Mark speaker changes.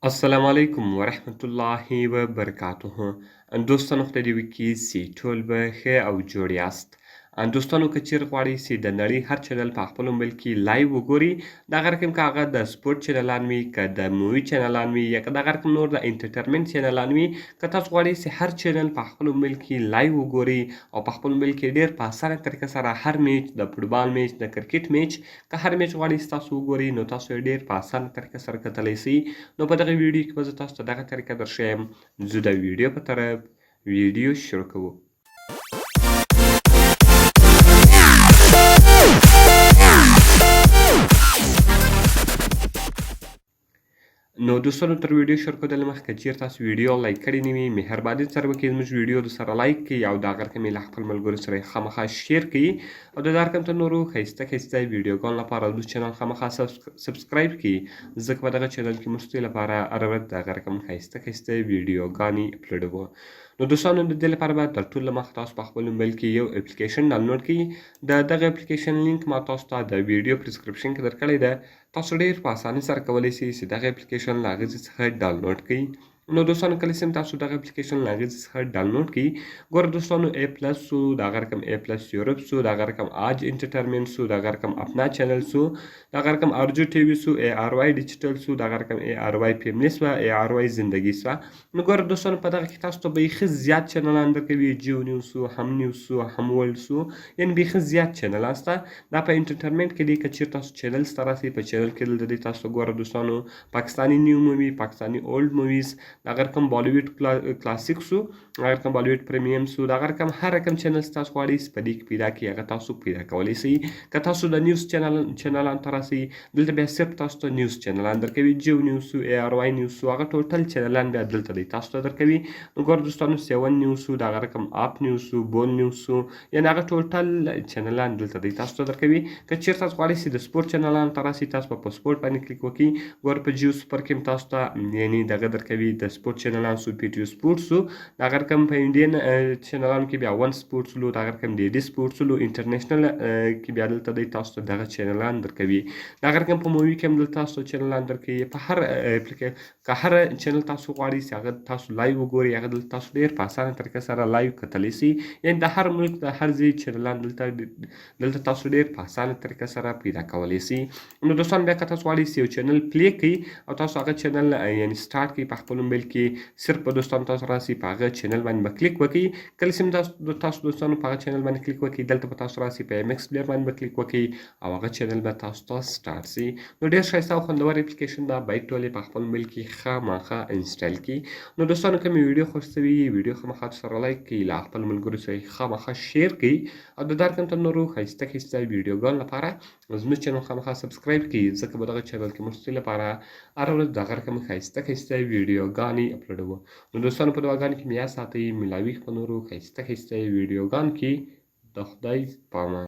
Speaker 1: السلام علیکم ورحمت الله وبرکاته. دوستانو خدای دې وکړي چې ټول به ښه او جوړ یاست. دوستانو که چیرې غواړئ چې د نړۍ هر چینل په خپلو موبایل کې لایو وګورئ، دغه رقم که هغه د سپورټ چینلان وي، که د مووي چینلان وي، یا که دغه رقم نور د انټرټینمنټ چینلان وي، که تاسو غواړئ چې هر چینل په خپلو موبایل کې لایو وګورئ او په خپل موبایل کې ډېر په اسانه طریقه سره هر میچ، د فوټبال میچ، د کرکټ میچ، که هر میچ غواړئ چې تاسو وګورئ، نو تاسو یې ډېر په اسانه طریقه سره کتلی سئ. نو په دغه ویډیو کې به زه تاسو ته دغه طریقه درښیم. ځو د ویډیو په طرف، ویډیو شروع کوو. نو دوستانو تر ویډیو شروع کېدلو مخکې که چیرې تاسو ویډیو لایک کړې نه وي، مهرباني سره وکړئ زموږ ویډیو درسره لایک کړئ او د هغه رقم یې له خپل ملګرو سره یې خامخا شیر کړئ او د دغه رقم ته نورو ښایسته ښایسته ویډیوګانو لپاره زموږ چینل خامخا سبسکرایب کړئ، ځکه په دغه چینل کې موږ ستاسو لپاره هره ورځ د هغه رقم ښایسته ښایسته ویډیوګانې اپلوډوو. نو دوستانو د دې لپاره به تر ټولو مخکې تاسو په خپل موبایل کې یو اپلیکیشن ډاونلوډ کړئ. د دغه اپلیکیشن لینک ما تاسو ته د ویډیو په ډسکرپشن کې درکړی ده. تاسو ډېر په اسانۍ سره کولی شئ چې دغه اپلیکیشن له هغې ځای څخه ډاونلوډ کړئ. نو دوستانو کله چې تاسو دغه اپلیکیشن له هغې ځای څخه ډاونلوډ کړئ، ګوره دوستانو A پلس سو، د هغه رقم A پلس یوروپ سو، د هغه رقم آج انټرټینمنټ سو، د هغه رقم اپنا چینل سو، د هغه رقم ارجو ټي وي سو، ARY ډیجیټل سو، د هغه رقم ARY فیملی سوه، ARY زندگی سوه. نو ګوره دوستانو په دغه کې تاسو ته به بیخي زیات چینلان درکوي. جیو نیوز سو، هم نیوز سو، هم ورلډ سو، یعنې بیخي زیات چینلان سته. دا په انټرټینمنټ کې دی. که چیرې تاسو چینل ته راسئ، په چینل کې دلته دی تاسو ګوره دوستانو پاکستاني نیو مووي، پاکستاني اولډ موویز، د هغه رقم بالیوډ کلاسیک سو، هغه رقم بالیوډ پریمیم سو، د هغه رقم هر رقم چینل چې تاسو غواړئ په دې کې پیدا کړئ، هغه تاسو پیدا کولی سئ. که تاسو د نیوز چینلانو ته راسئ، دلته بیا صرف تاسو ته نیوز چینلان درکوي. جیو نیوز سو، ARY نیوز سو، هغه ټوټل چینلان بیا دلته دی تاسو ته درکوي. نو ګوره دوستانو 7 نیوز سو، د هغه رقم آپ نیوز سو، بول نیوز سو، یعنې هغه ټوټل چینلان دلته دی تاسو ته درکوي. که چیرې تاسو غواړئ چې د سپورټ چینلانو ته راسئ، تاسو به په سپورټ باندې کلیک وکړئ. ګوره په جیو سپر کې هم تاسو ته یعنې دغه درکوي، د سپورټ چینلان سو، PTV سپورټ سو، د هغه رقم په انډین چینلانو کې بیا ون سپورټ سو، د هغه رقم DD سپورټ سو، انټرنیشنل کې بیا دلته دی تاسو ته دغه چینلان درکوي. د هغه رقم په مووي کې هم دلته تاسو ته چینلان درکوي. په هر که هر چینل تاسو غواړئ چې هغه تاسو لایو وګورئ، هغه دلته تاسو ډېر په اسانه طریقه سره لایو کتلی سئ. یعنې د هر ملک د هر ځای چینلان دلته تاسو ډېر په اسانه طریقه سره پیدا کولی سئ. نو دوستان بیا که تاسو غواړئ چې یو چینل پلی کړئ او تاسو هغه چینل یعنې سټارټ کړئ په خپل موبایل کې، صرف په دوستانو تاسو راسئ، په هغه چینل باندې به کلیک وکړئ. کله چې تاسو دوستانو په هغه چینل باندې کلیک وکړئ، دلته به تاسو راسئ، په MX پلیر باندې به کلیک وکړئ او هغه چینل به تاسو ته سټارټ سي. نو ډېر ښایسته او خوندور اپلیکیشن ده. باید ټول یې په خپل موبایل کې خامخا انسټال کړئ. نو دوستانو که مې ویډیو خوښ سوي وي، ویډیو خامخا سره لایک کړئ، له خپل ملګرو سره یې خامخا شیر کړئ او د دغه رقم ته نورو ښایسته ښایسته ویډیوګانو لپاره زموږ چینل خامخا سبسکرایب کړئ، ځکه په دغه چینل کې موږ ستاسو لپاره هره ورځ د هغه رقم ښایسته ښایسته ویډیوګانې اپلوډوو. نو دوستانو په دعاګانو کې مې یاد ساتئ. ملاوي په نورو ښایسته ښایسته ویډیوګانو کې. د خدای په امان.